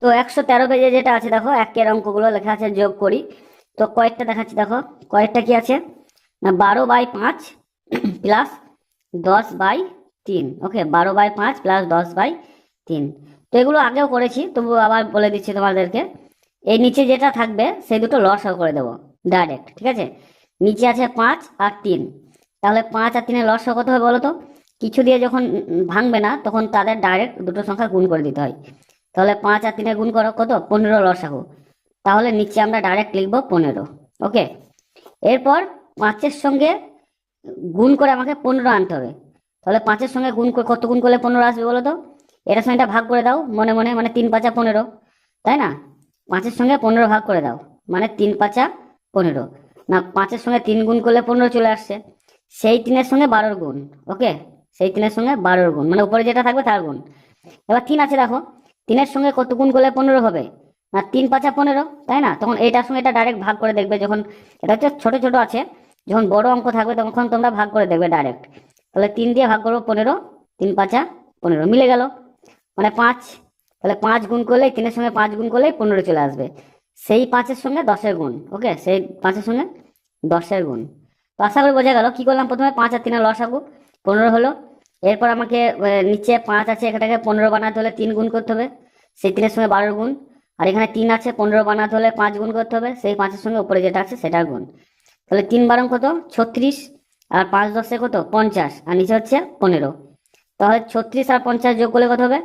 তো 113 পেজে যেটা আছে দেখো, একের অঙ্কগুলো লেখা আছে যোগ করি। তো কয়েকটা দেখাচ্ছি দেখো, কয়েকটা কি আছে না, 12/5 প্লাস 10/3। ওকে, 12/5 প্লাস 10/3। তো এগুলো আগেও করেছি, তবু আবার বলে দিচ্ছি তোমাদেরকে। এই নিচে যেটা থাকবে সেই দুটো লসাগু করে দেবো ডাইরেক্ট, ঠিক আছে। নিচে আছে 5 আর 3, তাহলে 5 আর 3-এর লসাগু কত হবে বলো তো? কিছু দিয়ে যখন ভাঙবে না, তখন তাদের ডাইরেক্ট দুটো সংখ্যা গুণ করে দিতে হয়। তাহলে 5 আর 3 গুণ করো কত, 15 লসাগু। তাহলে নিচে আমরা ডাইরেক্ট লিখবো 15। ওকে, এরপর 5-এর সঙ্গে গুণ করে আমাকে 15 আনতে হবে। তাহলে 5-এর সঙ্গে গুণ কত গুণ করলে 15 আসবে বলো তো? এটার সঙ্গে এটা ভাগ করে দাও মনে মনে, মানে 3×5 = 15, তাই না? 5-এর সঙ্গে 15 ভাগ করে দাও, মানে 3×5 = 15। না, 5-এর সঙ্গে 3 গুণ করলে 15 চলে আসছে। সেই 3-এর সঙ্গে 12 গুণ। ওকে, সেই 3-এর সঙ্গে 12 গুণ, মানে উপরে যেটা থাকবে তার গুণ। এবার 3 আছে দেখো, 3-এর সঙ্গে কত গুণ করলে 15 হবে? না, 3×5 = 15, তাই না? তখন এইটার সঙ্গে এটা ডাইরেক্ট ভাগ করে দেখবে। যখন এটা হচ্ছে ছোট ছোট আছে, যখন বড় অঙ্ক থাকবে তখন তোমরা ভাগ করে দেখবে ডাইরেক্ট। তাহলে 3 দিয়ে ভাগ করবো 15, 3×5 = 15, মিলে গেল, মানে 5। তাহলে 5 গুণ করলে, 3-এর সঙ্গে 5 গুণ করলেই 15 চলে আসবে। সেই 5-এর সঙ্গে 10-এর গুণ। ওকে, সেই 5-এর সঙ্গে 10-এর গুণ। তো আশা করি বোঝা গেল কি করলাম। প্রথমে 5 আর 3-এর লসাগু 15 হলো। এরপর আমাকে নিচে 5 আছে, এটাকে 15 বানাতে হলে 3 গুণ করতে হবে, সেই 3-এর সঙ্গে 12 গুণ। আর এখানে 3 আছে, 15 বানাতে হলে 5 গুণ করতে হবে, সেই 5-এর সঙ্গে উপরে যেটা আছে সেটার গুণ। তাহলে 3 × 12 কত, 36। আর 5×10 কত, 50। আর নিচে হচ্ছে 15। তাহলে 36 আর 50 যোগ করলে কত হবে?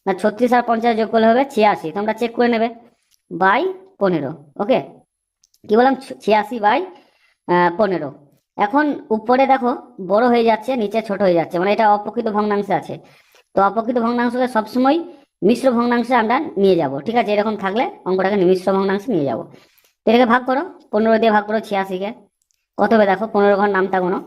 না, 36 আর 50 যোগ করলে হবে 86। তোমরা চেক করে নেবে, বাই 15। ওকে, কি বললাম, 86/15। এখন উপরে দেখো বড় হয়ে যাচ্ছে, নিচে ছোট হয়ে যাচ্ছে, মানে এটা অপ্রকৃত ভগ্নাংশে আছে। তো অপ্রকৃত ভগ্নাংশকে সবসময় মিশ্র ভগ্নাংশে আমরা নিয়ে যাব, ঠিক আছে? এরকম থাকলে অঙ্কটাকে মিশ্র ভগ্নাংশে নিয়ে যাব। তো এটাকে ভাগ করো, 15 দিয়ে ভাগ করো 86-কে, কত হবে দেখো? 15 ঘর নামটা কোনো,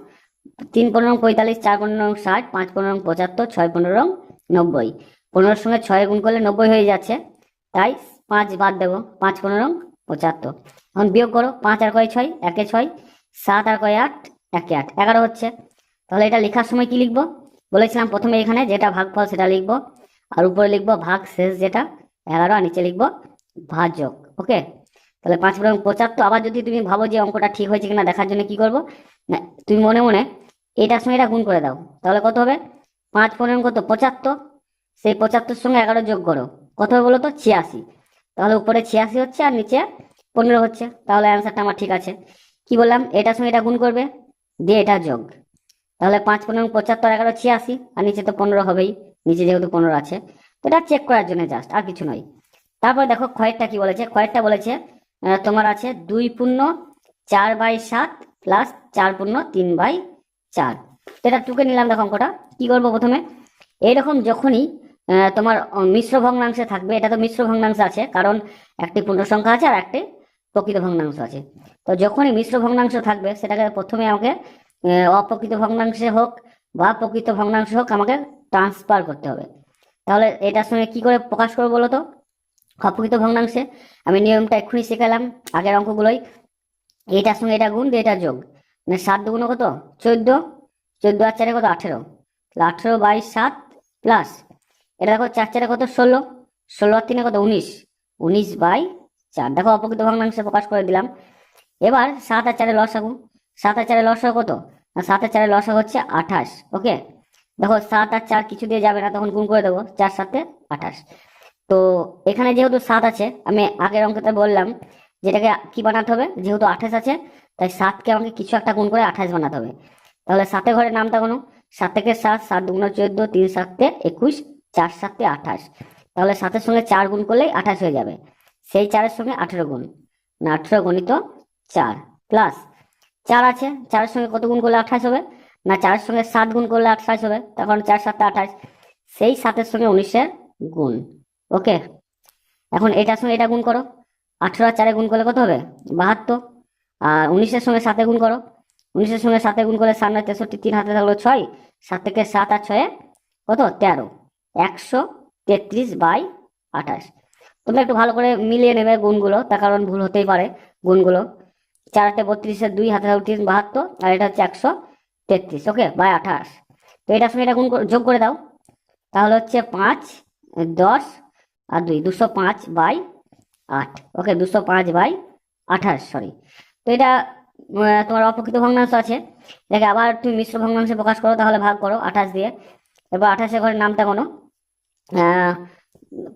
3×15 = 45, 4×15 = 60, 5×15 = 75, 6×15 = 90। 15-এর সঙ্গে 6 গুণ করলে 90 হয়ে যাচ্ছে, তাই 5 বাদ দেবো, 5×15 = 75। এখন বিয়োগ করো, 5 আর কয় 6, 1-এ 6, 7 আর কয় 8, 1-এ 8, 11 হচ্ছে। তাহলে এটা লেখার সময় কি লিখবো বলেছিলাম? প্রথমে এখানে যেটা ভাগফল সেটা লিখবো, আর উপরে লিখবো ভাগ শেষ যেটা 11, আর নিচে লিখবো ভাজক। ওকে, তাহলে 5×75। আবার যদি তুমি ভাবো যে অঙ্কটা ঠিক হয়েছে কিনা দেখার জন্য কি করবো না, তুমি মনে মনে এটার সঙ্গে এটা গুণ করে দাও। তাহলে কত হবে? 5×15 কত, 75। সেই 75-এর সঙ্গে 11 যোগ করো, কত হবে বলো তো? 86। তাহলে উপরে 86 হচ্ছে আর নিচে 15 হচ্ছে। তাহলে অ্যান্সারটা আমার ঠিক আছে। কি বললাম, এটার সঙ্গে এটা গুণ করবে, দিয়ে এটা যোগ। তাহলে 5×15 = 75, 11 = 86, আর নিচে তো 15 হবেই, নিচে যেহেতু 15 আছে। তো এটা চেক করার জন্য জাস্ট, আর কিছু নয়। তারপর দেখো ক্ষয়েরটা কি বলেছে। ক্ষয়েরটা বলেছে তোমার আছে 2×4/7 প্লাস 4×3/4। এটা টুকে নিলাম। দেখো অঙ্কটা কি করবো, প্রথমে এইরকম যখনই তোমার মিশ্র ভগ্নাংশে থাকবে, এটা তো মিশ্র ভগ্নাংশ আছে কারণ একটি পূর্ণ সংখ্যা আছে আর একটি প্রকৃত ভগ্নাংশ আছে। তো যখনই মিশ্র ভগ্নাংশ থাকবে সেটাকে প্রথমে আমাকে অপ্রকৃত ভগ্নাংশে হোক বা প্রকৃত ভগ্নাংশে হোক আমাকে ট্রান্সফার করতে হবে। তাহলে এটার সঙ্গে কি করে প্রকাশ করবো বলো তো? অপ্রকৃত ভগ্নাংশে আমি নিয়মটা এক্ষুনি শিখালাম আগের অঙ্কগুলোই। এটার সঙ্গে এটা গুণ দিয়ে এটা যোগ, মানে 7×2 কত, 14, 14 আর 4 কত, 18। 18/7 প্লাস এটা দেখো 4×4 কত, 16, 16 আর 3 কত, 19, 19/4। দেখো অপ্রকৃত ভগ্নাংশে প্রকাশ করে দিলাম। এবার 7 আর 4 লসাগু, 7 আর 4 লসাগু কত না, 7 আর 4 লসাগু হচ্ছে 28। ওকে, দেখো 7 আর 4 কিছু দিয়ে যাবে না, তখন গুণ করে দেবো, 4 7 28। তো এখানে যেহেতু 7 আছে, আমি আগের অঙ্কতে বললাম যেটাকে কি বানাতে হবে, যেহেতু 28 আছে তাই 7-কে আমাকে কিছু একটা গুণ করে 28 বানাতে হবে। তাহলে 7-এর ঘরে নামটা কোনো, 7 থেকে 7, 7×2 = 14, 3 7 21, 4 7 28। তাহলে 7-এর সঙ্গে 4 গুণ করলেই 28 হয়ে যাবে। সেই 4-এর সঙ্গে 18 গুণ, না 18 × 4 প্লাস 4 আছে, 4-এর সঙ্গে কত গুণ করলে 28 হবে? না 4-এর সঙ্গে 7 গুণ করলে 28 হবে, তখন 4 7 28। সেই 7-এর সঙ্গে 19-এর গুণ। ওকে, এখন এটার সঙ্গে এটা গুণ করো, 18 আর 4 গুণ করলে কত হবে? 72। আর 19-এর সঙ্গে 7 গুণ করো, 19-এর সঙ্গে 7 গুণ করলে 7 9 63, 3 হাতে থাকলো 6, 7 থেকে 7 আর 6 কত, 13, 133/28। তোমরা একটু ভালো করে মিলিয়ে নেবে গুণগুলো, তার কারণ ভুল হতেই পারে গুণগুলো। 4 8 32, 2 হাতে থাকলো 3, 72, আর এটা হচ্ছে 133। ওকে, বাই 28। তো এটার সঙ্গে এটা গুণ যোগ করে দাও, তাহলে হচ্ছে 5, 10, আর 2, 205/8। ওকে, 205/28, সরি। তো এটা তোমার অপ্রকৃত ভগ্নাংশ আছে। এটাকে আবার তুমি মিশ্র ভগ্নাংশে প্রকাশ করো, তাহলে ভাগ করো 28 দিয়ে। এবার 28 ঘরের নামটা কোনো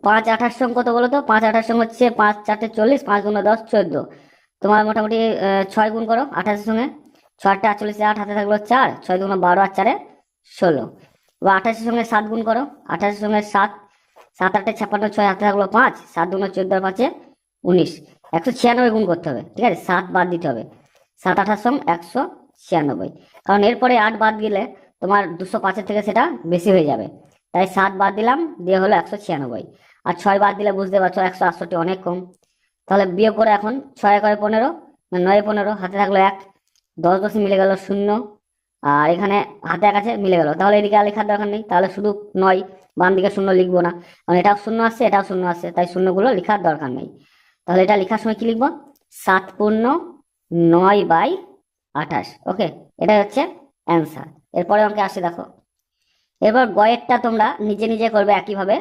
5 28 সঙ্গ কত বলো তো? 5 28 সঙ্গ হচ্ছে 5 4 40, 5 গুণ 10 14। তোমার মোটামুটি 6 গুণ করো 28 সঙ্গে। 6 8 48, 8 হাতে থাকলো 4, 6 2 12 আর 4 16। বা 28 সঙ্গে 7 গুণ করো, 28 সঙ্গে 7, 7 8 56, 6 হাতে থাকলো 5, 7 2 14 আর 5 19। 196 গুণ করতে হবে, ঠিক আছে? 7 বাদ দিতে হবে। 7 28 সঙ্গে 196, কারণ এরপরে 8 বাদ দিলে তোমার 205 থেকে সেটা বেশি হয়ে যাবে। তাই 7 বাদ দিলাম, দিয়ে হলো 196। আর 6 বাদ দিলে বুঝতে পারছো 168 অনেক কম। তাহলে বিয়োগ করে এখন 6 করে 15, 9 15, হাতে থাকলো 1, 10 10 মিলে গেল 0, আর এখানে হাতে 1 আছে মিলে গেল। তাহলে এদিকে আর লেখার দরকার নেই, তাহলে শুধু 9, বাম দিকে 0 লিখবো না, কারণ এটাও 0 আসছে, এটাও 0 আসছে, তাই শূন্যগুলো লেখার দরকার নেই। তাহলে এটা লেখার সময় কি লিখবো? 7 পূর্ণ 9/28। ওকে, এটাই হচ্ছে অ্যান্সার। এরপরে অঙ্কে আসে, দেখো। এবার গয়েরটা তোমরা নিজে নিজে করবে একইভাবে।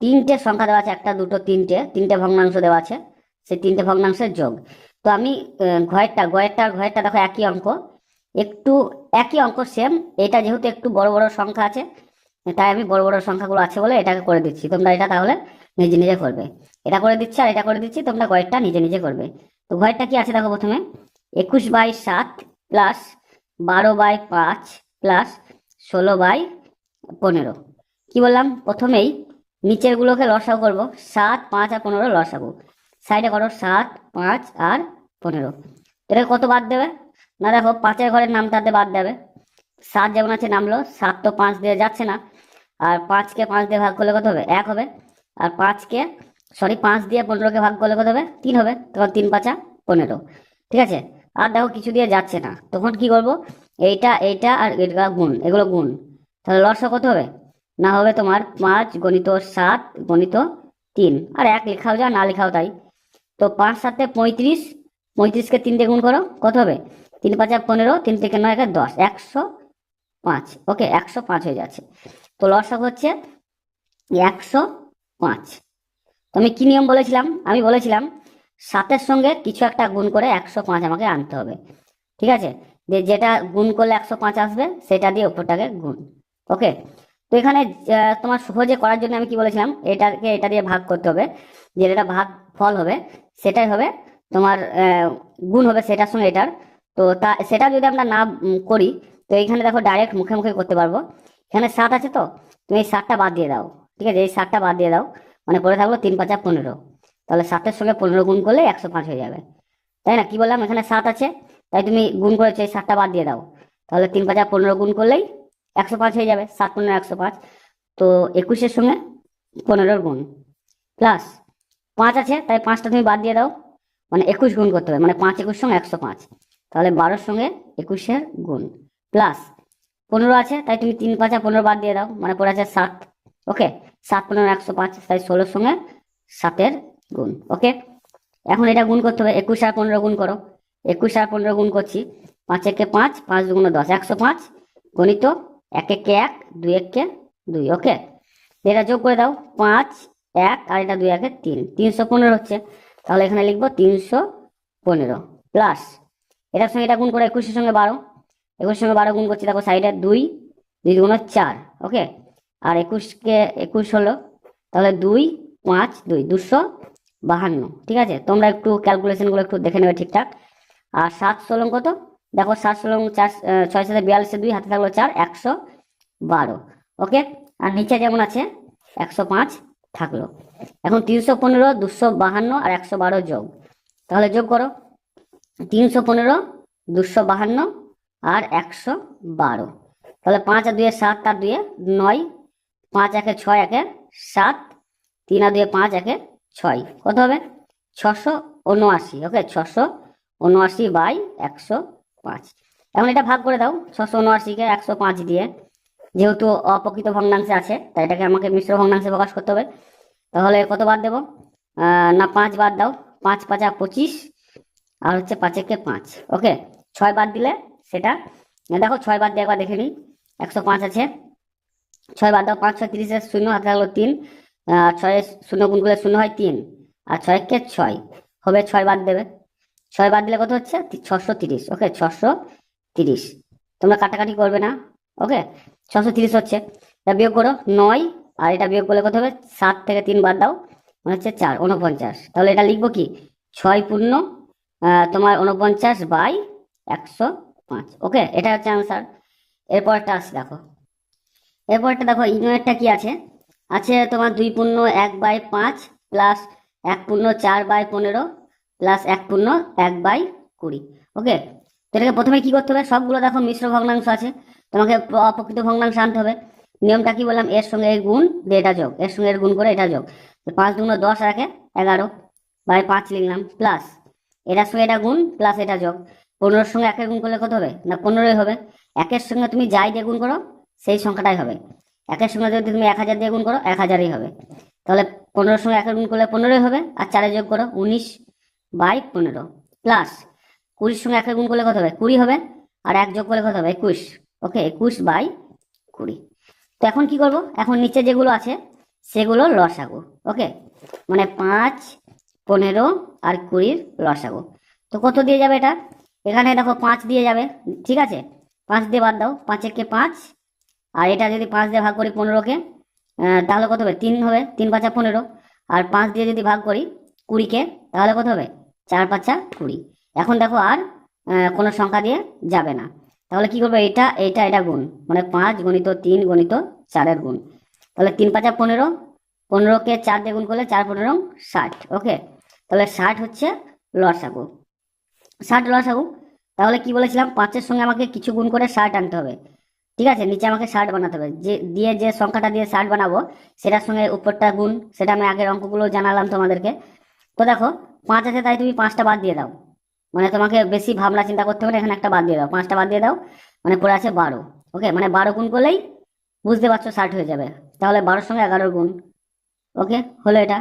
3টে সংখ্যা দেওয়া আছে, 1 2 3টে ভগ্নাংশ দেওয়া আছে, সেই 3টে ভগ্নাংশের যোগ। তো আমি ঘয়েরটা দেখো একই অঙ্ক, একটু একই অঙ্ক সেম। এটা যেহেতু একটু বড় বড় সংখ্যা আছে, তাই আমি বড় বড় সংখ্যাগুলো আছে বলে এটাকে করে দিচ্ছি। তোমরা এটা তাহলে নিজে নিজে করবে। এটা করে দিচ্ছি আর এটা করে দিচ্ছি, তোমরা গয়েরটা নিজে নিজে করবে। তো গয়েরটা কি আছে দেখো, প্রথমে 21/7 প্লাস 12/5 প্লাস 16/15। কি বললাম? প্রথমেই নিচের গুলোকে লসাগু করবো। 7 5 আর 15 লসাগু। সাইডে করো 7 5 আর 15। এটা কত বাদ দেবে? না দেখো, 5 ঘরের নামটাতে বাদ দেবে। 7 যেমন আছে নামলো, 7 তো 5 দিয়ে যাচ্ছে না, আর 5কে 5 দিয়ে ভাগ করলে কত হবে? 1 হবে। আর 5 দিয়ে 15কে ভাগ করলে কত হবে? 3 হবে। তখন 3 5 15, ঠিক আছে? আর দেখো কিছু দিয়ে যাচ্ছে না, তখন কি করব? এইটা এইটা আর এটা গুণ, এগুলো গুণ। তাহলে লসাগু কত হবে? না হবে তোমার 5 গণিত 7 গণিত 3, আর 1 লেখাও যা না লেখাও তাই। তো 5 7 35, 35কে 3 দিয়ে গুণ করো, কত হবে? 3 5 15, 3 থেকে 9 10, 105। ওকে, 105 হয়ে যাচ্ছে। তো লসাগু হচ্ছে 105। তো আমি কি নিয়ম বলেছিলাম? আমি বলেছিলাম 7-এর সঙ্গে কিছু একটা গুণ করে 105 আমাকে আনতে হবে, ঠিক আছে? যেটা গুণ করলে 105 আসবে, সেটা দিয়ে উপরটাকে গুণ। ওকে, তো এখানে তোমার সহজে করার জন্য আমি কি বলেছিলাম? এটাকে এটা দিয়ে ভাগ করতে হবে, যেটা ভাগ ফল হবে সেটাই হবে তোমার গুণ হবে সেটার সঙ্গে এটার। তো সেটা যদি আমরা না করি, তো এইখানে দেখো ডাইরেক্ট মুখে মুখে করতে পারবো। এখানে 7 আছে, তো তুমি এই 7টা বাদ দিয়ে দাও, ঠিক আছে? এই 7টা বাদ দিয়ে দাও, মানে পড়ে থাকলো 3 5 15। তাহলে 7-এর সঙ্গে 15 গুণ করলে 105 হয়ে যাবে, তাই না? কি বললাম? এখানে 7 আছে, তাই তুমি গুণ করেছো, এই 7টা বাদ দিয়ে দাও, তাহলে 3 5 15 গুণ করলেই 105 হয়ে যাবে। 7 15 105। তো 21-এর সঙ্গে 15 গুণ প্লাস 5 আছে, তাই 5টা তুমি বাদ দিয়ে দাও, মানে 21 গুণ করতে হবে, মানে 5 21 সঙ্গে 105। তাহলে 12-এর সঙ্গে 21-এর গুণ প্লাস 15 আছে, তাই তুমি 3 5 15 বাদ দিয়ে দাও, মানে পড়ে আছে 7। ওকে, 7 15 105, তাই 16-এর সঙ্গে 7-এর গুণ। ওকে, এখন এটা গুণ করতে হবে। 21 আর 15 গুণ করো। 21 আর 15 গুণ করছি। 5 1 5, 5 2 10, 105 গণিত 1 1 1, 2 1 2। ওকে, এটা যোগ করে দাও, 5 1 আর এটা 2 1 3, 315 হচ্ছে। তাহলে এখানে লিখবো 315 প্লাস এটার সঙ্গে এটা গুণ করে 21-এর সঙ্গে 12, 21-এর সঙ্গে 12 গুণ করছি। দেখো সাইডে 2 2 গুণ 4। ওকে, আর 21কে 21 হলো, তাহলে 2 5 2 252, ঠিক আছে? তোমরা একটু ক্যালকুলেশন গুলো একটু দেখে নেবে ঠিকঠাক। আর 7 16 কত? দেখো 7 16 4 6 7 42, 2 হাতে থাকলো 4, 112। ওকে, আর নিচে যেমন আছে 105 থাকলো। এখন 315 252 আর 112 যোগ, তাহলে যোগ করো। 315 252 আর 112, তাহলে 5 আর 2 7 আর 2 9, 5 1 6 1 7, 3 আর 2 5 1 6, কত হবে? 679। ওকে, 679/105। এখন এটা ভাগ করে দাও 679-কে 105 দিয়ে। যেহেতু অপ্রকৃত ভগ্নাংশে আছে, তাই এটাকে আমাকে মিশ্র ভগ্নাংশে প্রকাশ করতে হবে। তাহলে কত বাদ দেবো? না 5 বাদ দাও। 5 5 25, আর হচ্ছে 5 1 5। ওকে, 6 বাদ দিলে সেটা দেখো, 6 বাদ দিয়ে একবার দেখে নিই। 105 আছে, 6 বাদ দাও, 5 6 30 0 হাতে থাকলো 3, ছয় শূন্য গুণ করলে শূন্য হয় 3, আর 6 কে 6 হবে, 6 বাদ দেবে, 6 বাদ দিলে কত হচ্ছে 630। ওকে 630, তোমরা কাটাকাটি করবে না। ওকে 630 হচ্ছে, এটা বিয়োগ করো 9, আর এটা বিয়োগ করলে কত হবে 7 থেকে 3 বাদ দাও, মানে হচ্ছে 4, 49। তাহলে এটা লিখবো কি 6 পূর্ণ তোমার 49/105। ওকে এটা হচ্ছে আনসার। এরপরটা আসছে দেখো, এরপরটা দেখো ইউনিটটা কি আছে, আছে তোমার 2 পূর্ণ 1/5 প্লাস 1 পূর্ণ 4/15 প্লাস 1 পূর্ণ 1/20। ওকে তো এটাকে প্রথমে কি করতে হবে, সবগুলো দেখো মিশ্র ভগ্নাংশ আছে, তোমাকে অপ্রকৃত ভগ্নাংশ আনতে হবে। নিয়মটা কি বললাম, এর সঙ্গে এর গুণ দিয়ে এটা যোগ, এর সঙ্গে এর গুণ করে এটা যোগ, 5 দুগুণ 10 আর 11/5 লিখলাম, প্লাস এটার সঙ্গে এটা গুণ প্লাস এটা যোগ, 15-এর সঙ্গে 1-এর গুণ করলে কত হবে না 15ই হবে। 1-এর সঙ্গে তুমি যাই দিয়ে গুণ করো সেই সংখ্যাটাই হবে, 1-এর সঙ্গে যদি তুমি 1000 দিয়ে গুণ করো 1000ই হবে। তাহলে 15-এর সঙ্গে 1-এর গুণ করলে 15ই হবে, আর 4-এ যোগ করো 19/15 প্লাস 20-এর সঙ্গে 1-এর গুণ করলে কত হবে 20 হবে, আর 1 যোগ করলে কত হবে 21। ওকে 21/20। তো এখন কি করব, এখন নিচে যেগুলো আছে সেগুলো লসাগু। ওকে মানে 5, 15 আর 20-র লসাগু। তো কত দিয়ে যাবে এটা, এখানে দেখো 5 দিয়ে যাবে, ঠিক আছে 5 দিয়ে বাদ দাও, 5 একে 5, আর এটা যদি 5 দিয়ে ভাগ করি 15-কে, তাহলে কত হবে 3 হবে, 3 5 15, আর 5 দিয়ে যদি ভাগ করি 20-কে তাহলে কত হবে 4 5 20। এখন দেখো আর কোনো সংখ্যা দিয়ে যাবে না, তাহলে কি করবে এটা এটা এটা গুণ, মানে 5 গুণিত 3 গুণিত 4-এর গুণ, তাহলে 3 5 15, 15-কে 4 দিয়ে গুণ করলে 4 15 60। ওকে তাহলে 60 হচ্ছে লসাগু, 60 লসাগু। তাহলে কি বলেছিলাম 5-এর সঙ্গে আমাকে কিছু গুণ করে 60 আনতে হবে, ঠিক আছে নিচে আমাকে 60 বানাতে হবে, যে সংখ্যাটা দিয়ে 60 বানাবো সেটার সঙ্গে উপরটা গুণ, সেটা আমি আগের অঙ্কগুলো জানালাম তোমাদেরকে। তো দেখো 5 আছে তাই তুমি 5টা বাদ দিয়ে দাও, মানে তোমাকে বেশি ভাবনা চিন্তা করতে হবে না, এখানে একটা বাদ দিয়ে দাও, 5টা বাদ দিয়ে দাও, মানে পড়ে আছে 12। ওকে মানে 12 গুণ করলেই বুঝতে পারছো 60 হয়ে যাবে, তাহলে 12-এর সঙ্গে 11 গুণ। ওকে হলো এটা।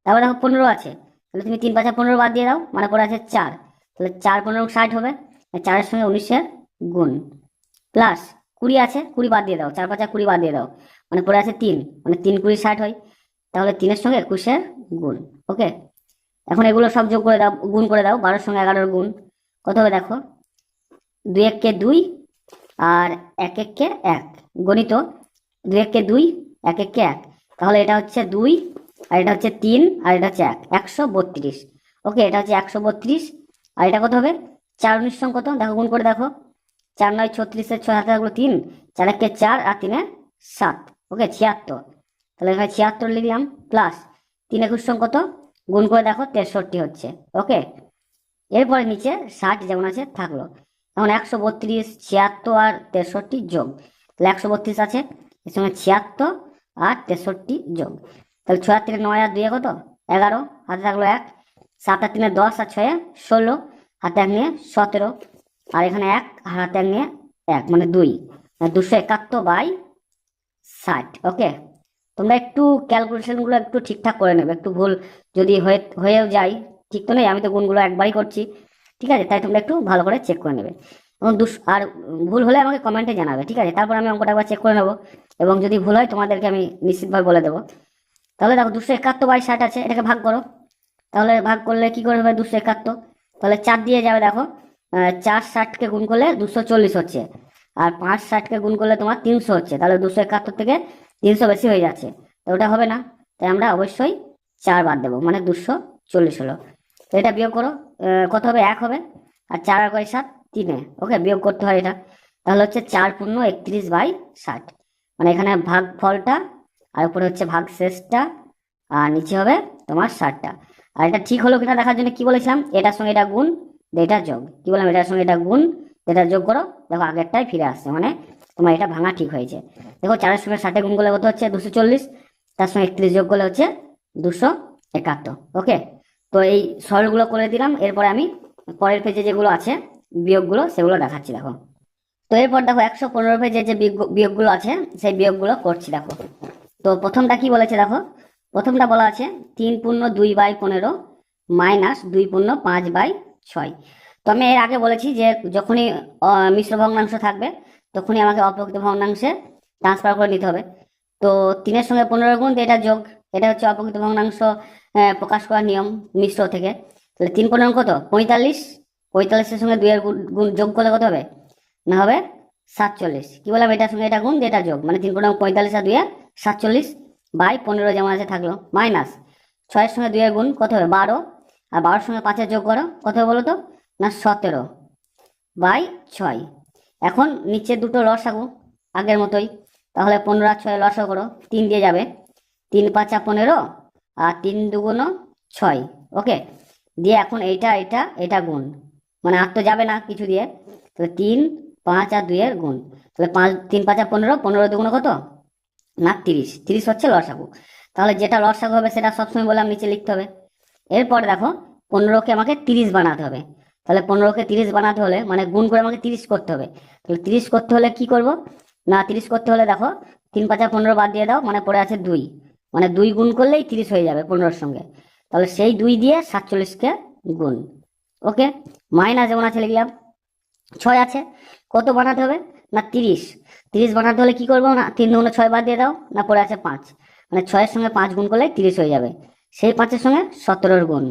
তারপর দেখো 15 আছে, তাহলে তুমি 3 5 15 বাদ দিয়ে দাও, মানে পড়ে আছে 4, তাহলে 4 15 60 হবে, 4-এর সঙ্গে 19-এর গুণ, প্লাস 20 আছে, 20 বাদ দিয়ে দাও, 4 5 20 বাদ দিয়ে দাও, মানে পড়ে আছে 3, মানে 3 20 60 হয়, তাহলে 3-এর সঙ্গে 21-এর গুণ। ওকে এখন এগুলো সব যোগ করে দাও, গুণ করে দাও, 12-এর সঙ্গে 11-এর গুণ কত হবে দেখো, 2 1 কে 2 আর 1 1 কে 1 গণিত 2 1 কে 2 1 1 কে 1, তাহলে এটা হচ্ছে 2 আর এটা হচ্ছে 3 আর এটা হচ্ছে 1, 132। ওকে এটা হচ্ছে 132, আর এটা কত হবে 4 19 সঙ্গে কত দেখো, গুণ করে দেখো, 4 9 36, 6 হাতে থাকলো 3, 4 1 কে 4 আর 3 এ 7। ওকে 76, তাহলে এখানে 76 লিখলাম, প্লাস 3 21 সঙ্গে কত গুণ করে দেখো 63 হচ্ছে। ওকে এরপরে নিচে 60 যেমন আছে থাকলো, এখন 132 76 আর 63 যোগ, তাহলে 132 আছে, এর সঙ্গে 76 আর 63 যোগ, তাহলে 6 আর 3 9 আর 2 কত 11, হাতে থাকলো 1, 7 আর 3 10 আর 6 16, হাতে 1 নিয়ে 17, আর এখানে 1 আর হাতে 1 নিয়ে 1 মানে 2, 271/60। ওকে তোমরা একটু ক্যালকুলেশনগুলো একটু ঠিকঠাক করে নেবে, একটু ভুল যদি হয়েও যায়, ঠিক তো নেই, আমি তো গুণগুলো একবারই করছি, ঠিক আছে তাই তোমরা একটু ভালো করে চেক করে নেবে, এবং আর ভুল হলে আমাকে কমেন্টে জানাবে, ঠিক আছে তারপর আমি অঙ্কটা একবার চেক করে নেবো, এবং যদি ভুল হয় তোমাদেরকে আমি নিশ্চিতভাবে বলে দেবো। তাহলে দেখো 271/60 আছে, এটাকে ভাগ করো, তাহলে ভাগ করলে কি করে হবে 271, তাহলে 4 দিয়ে যাবে দেখো, 4 60-কে গুণ করলে 240 হচ্ছে, আর 5 60-কে গুণ করলে তোমার 300 হচ্ছে, তাহলে 271 থেকে 300 বেশি হয়ে যাচ্ছে, তো ওটা হবে না, তাই আমরা অবশ্যই 4 বাদ দেবো, মানে 240 হলো। তো এটা বিয়োগ করো, কত হবে 1 হবে, আর 4 আর 7 3-এ। ওকে বিয়োগ করতে হয় এটা, তাহলে হচ্ছে 4 পূর্ণ 31/60, মানে এখানে ভাগ ফলটা আর উপরে হচ্ছে ভাগ শেষটা, আর নিচে হবে তোমার 60টা। আর এটা ঠিক হলো কিনা দেখার জন্য কি বলেছিলাম, এটার সঙ্গে এটা গুণ এটা যোগ, কি বললাম এটার সঙ্গে এটা গুণ এটা যোগ করো, দেখো আগেরটাই ফিরে আসছে, মানে তোমার এটা ভাঙা ঠিক হয়েছে। দেখো 4-এর সঙ্গে 60-এ গুণ করলে কত হচ্ছে 240, তার সঙ্গে 31 যোগ করলে হচ্ছে 271। ওকে তো এই সরলগুলো করে দিলাম, এরপরে আমি পরের পেজে যেগুলো আছে বিয়োগগুলো সেগুলো দেখাচ্ছি দেখো। তো এরপর দেখো 115 পেজে যে বিয়োগগুলো আছে সেই বিয়োগগুলো করছি দেখো। তো প্রথমটা কি বলেছে দেখো, প্রথমটা বলা আছে 3 পূর্ণ 2/15 মাইনাস 2 পূর্ণ 5/6। তো আমি এর আগে বলেছি যে যখনই মিশ্র ভগ্নাংশ থাকবে তখনই আমাকে অপ্রকৃত ভগ্নাংশে ট্রান্সফার করে নিতে হবে। তো 3-এর সঙ্গে 15 গুণ এটা যোগ, এটা হচ্ছে অপ্রকৃত ভগ্নাংশ প্রকাশ করার নিয়ম মিশ্র থেকে। তাহলে 3 কত 45, 45-এর সঙ্গে 2 এর গুণ যোগ করলে কত হবে না হবে 47। কি বললাম, এটার সঙ্গে এটা গুণ দিয়ে এটা যোগ, মানে 3 45 আর 2 47 বাই 15 যেমন আছে থাকলো, মাইনাস 6-এর সঙ্গে 2 এর গুণ কত হবে 12, আর 12-এর সঙ্গে 5-এর যোগ করো কত হবে বলো তো না 17 বাই 6। এখন নিচে দুটো লসাগু আগের মতোই, তাহলে 15 আর 6 লসাগু করো, 3 দিয়ে যাবে, 3 5 15 আর 3 2 6। ওকে, দিয়ে এখন এটা গুণ, মানে আর তো যাবে না কিছু দিয়ে, তাহলে 3 5 আর 2 এর গুণ, তাহলে 3 5 15, 15 2 কত না 30, 30 হচ্ছে লসাগু। তাহলে যেটা লসাগু হবে সেটা সবসময় বললাম নিচে লিখতে হবে। এরপরে দেখো 15-কে আমাকে 30 বানাতে হবে, তাহলে 15-কে 30 বানাতে হলে মানে গুণ করে আমাকে 30 করতে হবে। তাহলে 30 করতে হলে কি করব না, 30 করতে হলে দেখো 3 5 15 বাদ দিয়ে দাও, মানে পড়ে আছে 2, মানে 2 গুণ করলেই 30 হয়ে যাবে 15-এর সঙ্গে। তাহলে সেই 2 দিয়ে 47-কে গুণ। ওকে, মাইনাস যেমন আছে লিখলাম, 6 আছে, কত বানাতে হবে না 30, 30 বানাতে হলে কি করবো না 3 2 6 বাদ দিয়ে দাও, না পড়ে আছে 5, মানে 6-এর সঙ্গে 5 গুণ করলে 30 হয়ে যাবে, সেই 5-এর সঙ্গে 17-এর গুণ।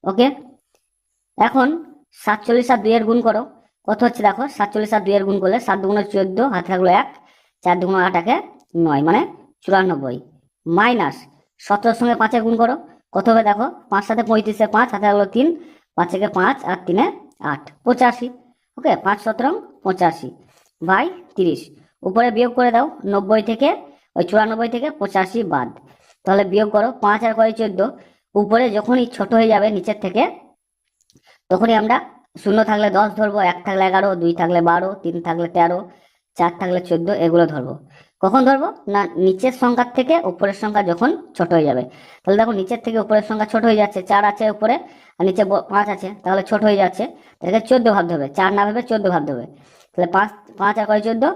ওকে, এখন 47 আর 2 এর গুণ করো, কত হচ্ছে দেখো 47 আর 2 এর গুণ করলে 7 2 14, হাতে থাকলো 1, 4 2 8 1 9, মানে 94, মাইনাস 17-এর সঙ্গে 5-এর গুণ করো, কত হবে দেখো 5 7 35, 5 হাতে থাকলো 3, 5 থেকে 5 আর 3 8, 85। ওকে, 5 17 85 বাই 30, উপরে বিয়োগ করে দাও 90 থেকে, ওই 94 থেকে 85 বাদ, তাহলে বিয়োগ করো 5 আর 14, উপরে যখনই ছোট হয়ে যাবে নিচের থেকে তখনই আমরা 0 থাকলে 10 ধরবো, 1 থাকলে 11, 2 থাকলে 12, 3 থাকলে 13, 4 থাকলে 14, এগুলো ধরবো। কখন ধরবো না নিচের সংখ্যার থেকে উপরের সংখ্যা যখন ছোট হয়ে যাবে। তাহলে দেখো নিচের থেকে উপরের সংখ্যা ছোট হয়ে যাচ্ছে, 4 আছে উপরে আর নিচে 5 আছে, তাহলে ছোট হয়ে যাচ্ছে, এটাকে 14 ভাবতে হবে, 4 না ভেবে 14 ভাবতে হবে। তাহলে 5 5 আর 14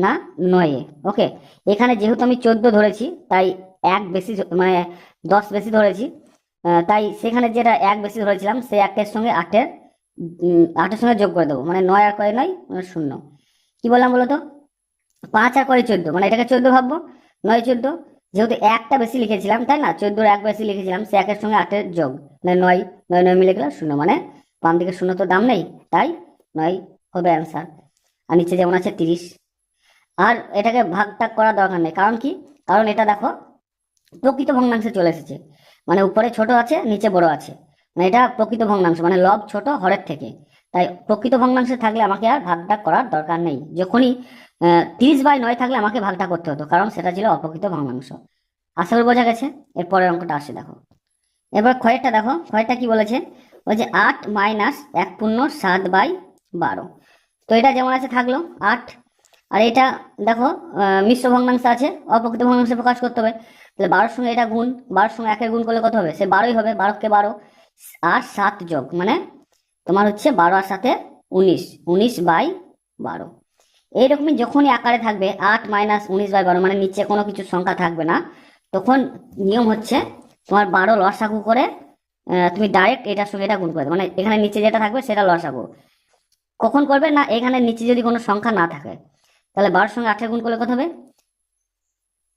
না 9। ওকে, এখানে যেহেতু আমি 14 ধরেছি তাই 1 বেশি, মানে 10 বেশি ধরেছি, তাই সেখানে যেটা 1 বেশি ধরেছিলাম সেই 1-এর সঙ্গে 8-এর সঙ্গে যোগ করে দেবো, মানে 9 আর 9 মানে 0। কি বললাম বলো তো, 5 আর 14, মানে এটাকে 14 ভাববো, 9 14, যেহেতু 1টা বেশি লিখেছিলাম তাই না, 14-র 1 বেশি লিখেছিলাম, সে 1-এর সঙ্গে 8-এর যোগ, মানে 9 9 9 মিলে গেল 0, মানে বাম দিকে 0 তো দাম নেই, তাই 9 হবে অ্যান্সার। আর নিচে যেমন আছে 30, আর এটাকে ভাগটাগ করার দরকার নেই, কারণ কি, কারণ এটা দেখো প্রকৃত ভগ্নাংশে চলে এসেছে, মানে উপরে ছোট আছে নিচে বড় আছে, মানে এটা প্রকৃত ভগ্নাংশ, মানে লব ছোট হরের থেকে, তাই প্রকৃত ভগ্নাংশে থাকলে আমাকে আর ভাগটা করার দরকার নেই। যখনই 30/9 থাকলে আমাকে ভাগটা করতে হতো, কারণ সেটা ছিল অপ্রকৃত ভগ্নাংশ। আশা করি বোঝা গেছে। এরপরের অঙ্কটা আসে দেখো, এবার ক্ষয়েরটা দেখো, ক্ষয়েরটা কি বলেছে, বলছে 8 - 1 পূর্ণ 7/12। তো এটা যেমন আছে থাকলো 8, আর এটা দেখো মিশ্র ভগ্নাংশ আছে, অপ্রকৃত ভগ্নাংশে প্রকাশ করতে হবে, তাহলে 12-এর সঙ্গে এটা গুণ, 12-এর সঙ্গে 1-এর গুণ করলে কত হবে, সে 12ই হবে, 12কে 12 আর 7 যোগ, মানে তোমার হচ্ছে 12 আর 7 19, 19/12। এইরকমই যখনই আকারে থাকবে 8 - 19/12, মানে নিচে কোনো কিছু সংখ্যা থাকবে না, তখন নিয়ম হচ্ছে তোমার 12 লসাগু করে তুমি ডাইরেক্ট এটার সঙ্গে এটা গুণ করে দেবে, মানে এখানে নিচে যেটা থাকবে সেটা লসাগু। কখন করবে না, এখানে নিচে যদি কোনো সংখ্যা না থাকে, তাহলে 12-এর সঙ্গে 8-এর গুণ করলে কত হবে,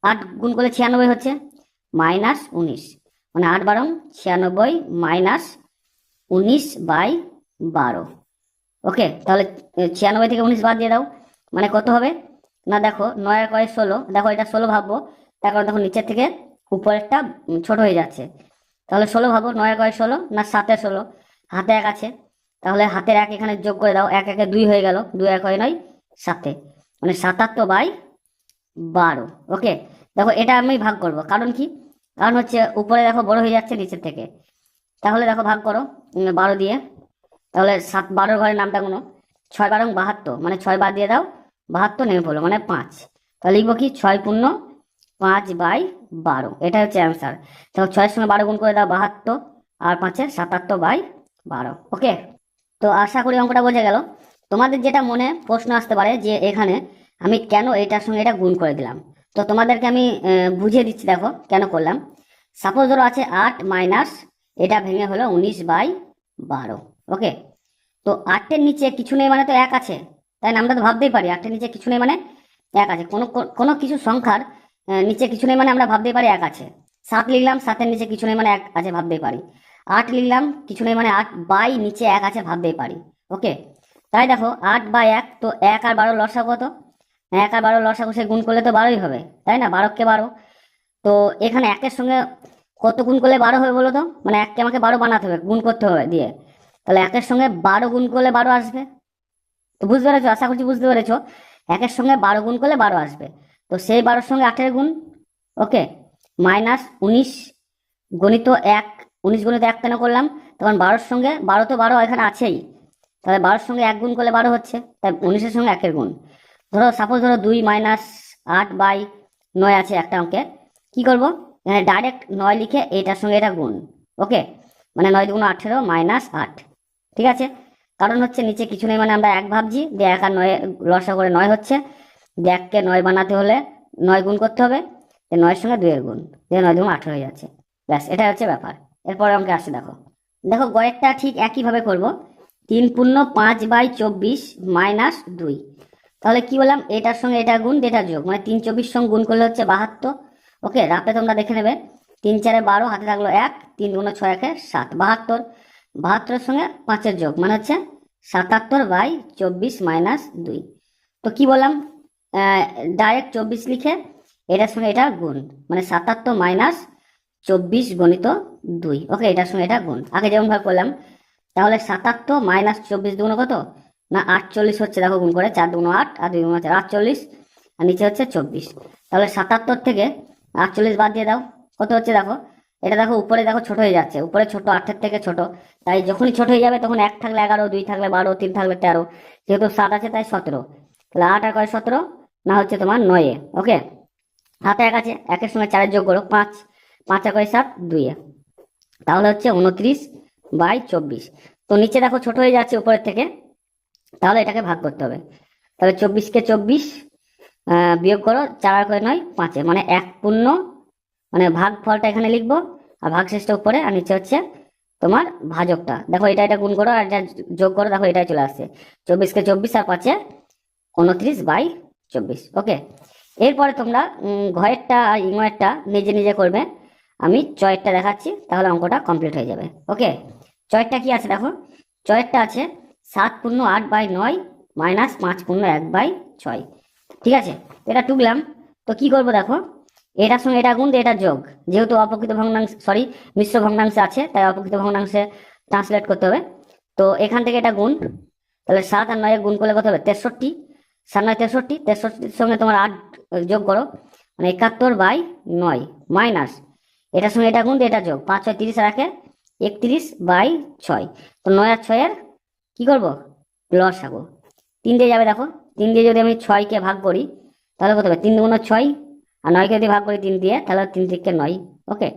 8 গুণ করলে 96 হচ্ছে, -19, মানে 8 12 96 -19/12। ওকে, তাহলে 96 থেকে 19 বাদ দিয়ে দাও, মানে কত হবে না দেখো 9 আর 16, দেখো এটা 16 ভাববো, তার কারণ দেখো নিচের থেকে উপরেরটা ছোট হয়ে যাচ্ছে, তাহলে 16 ভাবো, 9 আর 16 না 7 আর 16, হাতে 1 আছে, তাহলে হাতের 1 এখানে যোগ করে দাও, 1 1 2 হয়ে গেল, 2 1 9 7, মানে 77/12। ওকে, দেখো এটা আমি ভাগ করব, কারণ কি, কারণ হচ্ছে উপরে দেখো বড় হয়ে যাচ্ছে নিচের থেকে, তাহলে দেখো ভাগ করো 12 দিয়ে, তাহলে 12 ঘরের নামটা গুনো, 6 12 72, মানে 6 বাদ দিয়ে দাও, 72 নেমে পড়লো, মানে 5, তাহলে লিখবো কি 6 পূর্ণ 5/12, এটা হচ্ছে অ্যান্সার। তো 6-এর সঙ্গে 12 গুণ করে দাও 72, আর 5-এর 77/12। ওকে, তো আশা করি অঙ্কটা বোঝা গেল। তোমাদের যেটা মনে প্রশ্ন আসতে পারে যে এখানে আমি কেন এটার সঙ্গে এটা গুণ করে দিলাম, তো তোমাদেরকে আমি বুঝিয়ে দিচ্ছি, দেখো কেন করলাম। সাপোজ ধরো আছে 8 মাইনাস এটা ভেঙে হলো 19/12। ওকে, তো 8-এর নিচে কিছু নেই মানে তো 1 আছে, তাই না, আমরা তো ভাবতেই পারি 8-এর নিচে কিছু নেই মানে 1 আছে, কোনো কিছু সংখ্যার নিচে কিছু নেই মানে আমরা ভাবতেই পারি 1 আছে, 7 লিখলাম, 7-এর নিচে কিছু নেই মানে 1 আছে ভাবতেই পারি। 8 লিখলাম, কিছু নেই মানে 8 বাই নিচে 1 আছে ভাবতেই পারি। ওকে, তাই দেখো 8 বাই 1, তো 1 আর 12 লসাগু কত? 1 আর 12 লসাগু সে গুণ করলে তো 12ই হবে, তাই না? 12 কে 12। তো এখানে 1-এর সঙ্গে কত গুণ করলে 12 হবে বলো তো? মানে 1-কে আমাকে 12 বানাতে হবে, গুণ করতে হবে দিয়ে। তাহলে 1-এর সঙ্গে 12 গুণ করলে 12 আসবে। তো বুঝতে পেরেছো? আশা করছি বুঝতে পেরেছো। 1-এর সঙ্গে 12 গুণ করলে 12 আসবে। তো সেই 12-র সঙ্গে 8-এর গুণ। ওকে, মাইনাস 19 গণিত 1, 19 গণিত 1 কেন করলাম? তখন 12-র সঙ্গে 12 তো 12 এখানে আছেই, তাহলে 12-র সঙ্গে 1 গুণ করলে 12 হচ্ছে, তাই 19-এর সঙ্গে 1-এর গুণ। ধরো সাপোজ ধরো 2 মাইনাস 8 বাই 9 আছে একটা অঙ্কে, কি করব? এখানে ডাইরেক্ট 9 লিখে এটার সঙ্গে এটা গুণ। ওকে, মানে 9 দুগুণ 18 মাইনাস 8। ঠিক আছে, কারণ হচ্ছে নিচে কিছু নেই মানে আমরা 1 ভাবছি, দিয়ে 1 আর 9 লসা করে 9 হচ্ছে, দিয়ে 1-কে 9 বানাতে হলে 9 গুণ করতে হবে, 9-এর সঙ্গে 2-এর গুণ, দিয়ে 9 দুগুণ 18 হয়ে যাচ্ছে। ব্যাস, এটা হচ্ছে ব্যাপার। এরপরে অঙ্কে আসছে, দেখো দেখো গয়েরটা ঠিক একইভাবে করব। 3 পূর্ণ 5 বাই 24 মাইনাস 2। তাহলে কি বললাম? এটার সঙ্গে এটা গুণ, এটা যোগ, মানে 3 24 সঙ্গে গুণ করলে হচ্ছে 72। ওকে, রাতে তোমরা দেখে নেবে। 3 4 12, হাতে থাকলো 1, 3 দুগুণ 6 1 7, 72। 72-এর সঙ্গে 5-এর যোগ মানে হচ্ছে 77 বাই 24 মাইনাস 2। তো কি বললাম? ডাইরেক্ট 24 লিখে এটার সঙ্গে এটা গুণ, মানে 77 মাইনাস 24 গণিত 2। ওকে, এটার সঙ্গে এটা গুণ আগে যেমন ভাবে করলাম। তাহলে 77 মাইনাস 24 দুগুণ কত? না 48 হচ্ছে, দেখো গুণ করে 4 দুগুণ 8 আর 2 দুগুণ 4, 48, আর নিচে হচ্ছে 24। তাহলে 77 থেকে 48 বাদ দিয়ে দাও, কত হচ্ছে দেখো? এটা দেখো উপরে দেখো ছোট হয়ে যাচ্ছে, উপরে ছোট, 8-এর থেকে ছোট, তাই যখনই ছোট হয়ে যাবে তখন 1 থাকলে 11, 2 থাকলে 12, 3 থাকলে 13, যেহেতু 7 আছে তাই 17। তাহলে 8 আর 17 না হচ্ছে তোমার 9। ওকে, হাতে 1 আছে, 1-এর সঙ্গে 4-এর যোগ করো 5, 5 আর 7 2, তাহলে হচ্ছে 29 বাই 24। তো নিচে দেখো ছোট হয়ে যাচ্ছে উপরের থেকে, তাহলে এটাকে ভাগ করতে হবে। তাহলে 24-কে 24 বিয়োগ করো, 4 আর 9 5, মানে 1 পূর্ণ, মানে ভাগ ফলটা এখানে লিখবো আর ভাগ শেষটা উপরে, আর নিচে হচ্ছে তোমার ভাজকটা। দেখো এটা এটা গুণ করো আর এটা যোগ করো, দেখো এটাই চলে আসছে। 24-কে 24 আর 5-এ 29 বাই 24। ওকে, এরপরে তোমরা ঘয়েরটা আর ইঙয়েরটা নিজে নিজে করবে, আমি চয়েরটা দেখাচ্ছি, তাহলে অঙ্কটা কমপ্লিট হয়ে যাবে। ওকে, চয়েরটা কি আছে দেখো? চয়েরটা আছে 7 পূর্ণ 8 বাই 9 মাইনাস 5 পূর্ণ 1 বাই 6। ঠিক আছে, এটা টুকলাম। তো কি করবো দেখো? এটার সঙ্গে এটা গুণ, এটা যোগ, যেহেতু অপ্রকৃত ভগ্নাংশ সরি মিশ্র ভগ্নাংশে আছে তাই অপ্রকৃত ভগ্নাংশে ট্রান্সলেট করতে হবে। তো এখান থেকে এটা গুণ, তাহলে 7 আর 9 গুণ করলে কত হবে? 63, 7 9 63, 63-র সঙ্গে তোমার 8 যোগ করো, মানে 71 বাই 9 মাইনাস এটার সঙ্গে এটা গুণ, এটা যোগ, 5 6 30 আর 1 31 বাই 6। তো 9 আর 6-এর কি করবো? লসাগু। 3 দিয়ে যাবে, দেখো 3 দিয়ে যদি আমি 6-কে ভাগ করি তাহলে কত হবে? 3 দুগুণ 6, আর 9-কে যদি ভাগ করি 3 দিয়ে তাহলে 3 থেকে 9। ওকে,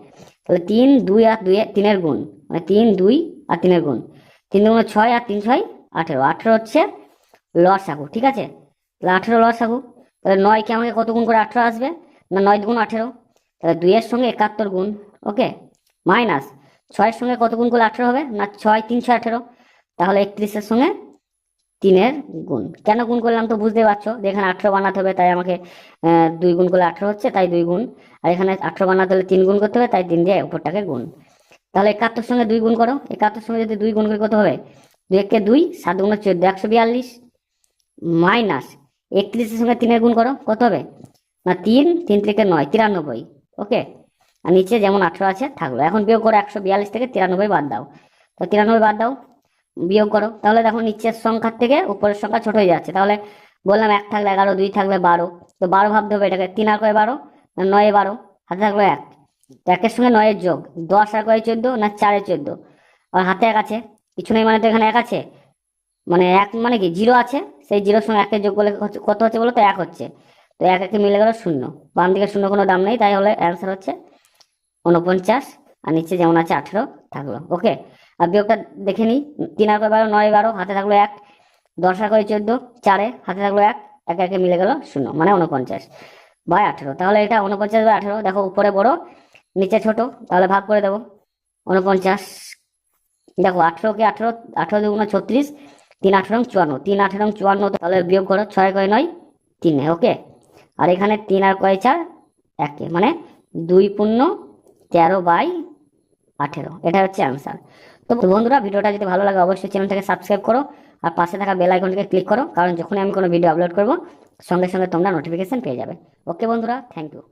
তাহলে 3 2 আর 2 3-এর গুণ, মানে 3 2 আর 3-এর গুণ, 3 দুগুণ 6 আর 3 6 18, 18 হচ্ছে লসাগু। ঠিক আছে, তাহলে 18 লসাগু। তাহলে 9-কে আমাকে কত গুণ করে 18 আসবে? না 9 দুগুণ 18, তাহলে 2-এর সঙ্গে 71 গুণ। ওকে, মাইনাস 6-এর সঙ্গে কত গুণ করলে 18 হবে? না 6 3 6 18, তাহলে 31-এর সঙ্গে 3-এর গুণ। কেন গুণ করলাম তো বুঝতে পারছো, এখানে 18 বানাতে হবে তাই আমাকে 2 গুণ করলে 18 হচ্ছে, তাই 2 গুণ, আর এখানে 18 বানাতে হলে 3 গুণ করতে হবে, তাই 3 দিয়ে উপরটাকে গুণ। তাহলে 71-এর সঙ্গে 2 গুণ করো, 71-এর সঙ্গে যদি 2 গুণ করি কত হবে? 2 1 2, 7 গুণ 14 142, মাইনাস 31-এর সঙ্গে 3-এর গুণ করো, কত হবে? না 3 3 থেকে 9 93। ওকে, আর নিচে যেমন 18 আছে থাকলো। এখন বিয়োগ করো, 142 থেকে 93 বাদ দাও, তো 93 বাদ দাও, বিয়োগ করো, তাহলে দেখো নিচের সংখ্যার থেকে উপরের সংখ্যা ছোট হয়ে যাচ্ছে। তাহলে বললাম 1 থাকলে 11, 2 থাকলে 12, তো 12 ভাবতে হবে এটাকে। 3 আর 12, 9 12, হাতে থাকলো 1, 1-এর সঙ্গে 9-এর যোগ, 10 আর 14, না 4 14, আর হাতে 1 আছে, কিছু নেই মানে তো এখানে 1 আছে, মানে 1 মানে কি 0 আছে, সেই 0-র সঙ্গে 1-এর যোগ করলে কত হচ্ছে বলো তো? 1 হচ্ছে। তো 1 1 মিলে গেল 0, বাম দিকে 0 কোনো দাম নেই, তাই হলে অ্যান্সার হচ্ছে 49, আর নিচে যেমন আছে 18 থাকলো। ওকে, আর বিয়োগটা দেখে নিই। 3 আর 12, 9 12, হাতে থাকলো 1, 10 আর 14, 4, হাতে থাকলো 1, 1 1 মিলে গেল 0, মানে 49 বাই 18। তাহলে এটা 49 বাই 18, দেখো উপরে বড় নিচে ছোট, তাহলে ভাগ করে দেবো। 49, দেখো 18-কে 18, 18 দুগুণ 36, 3 18 54, 3 18 54, তাহলে বিয়োগ করো, 6 9 3। ওকে, আর এখানে 3 আর 4 1, মানে 2 পূর্ণ 13/18, এটা হচ্ছে অ্যান্সার। তো বন্ধুরা, ভিডিওটা যদি ভালো লাগে অবশ্যই চ্যানেলটাকে সাবস্ক্রাইব করো আর পাশে থাকা বেল আইকনটাকে ক্লিক করো, কারণ যখনই আমি কোনো ভিডিও আপলোড করবো সঙ্গে সঙ্গে তোমরা নোটিফিকেশন পেয়ে যাবে। ওকে বন্ধুরা, থ্যাংক ইউ।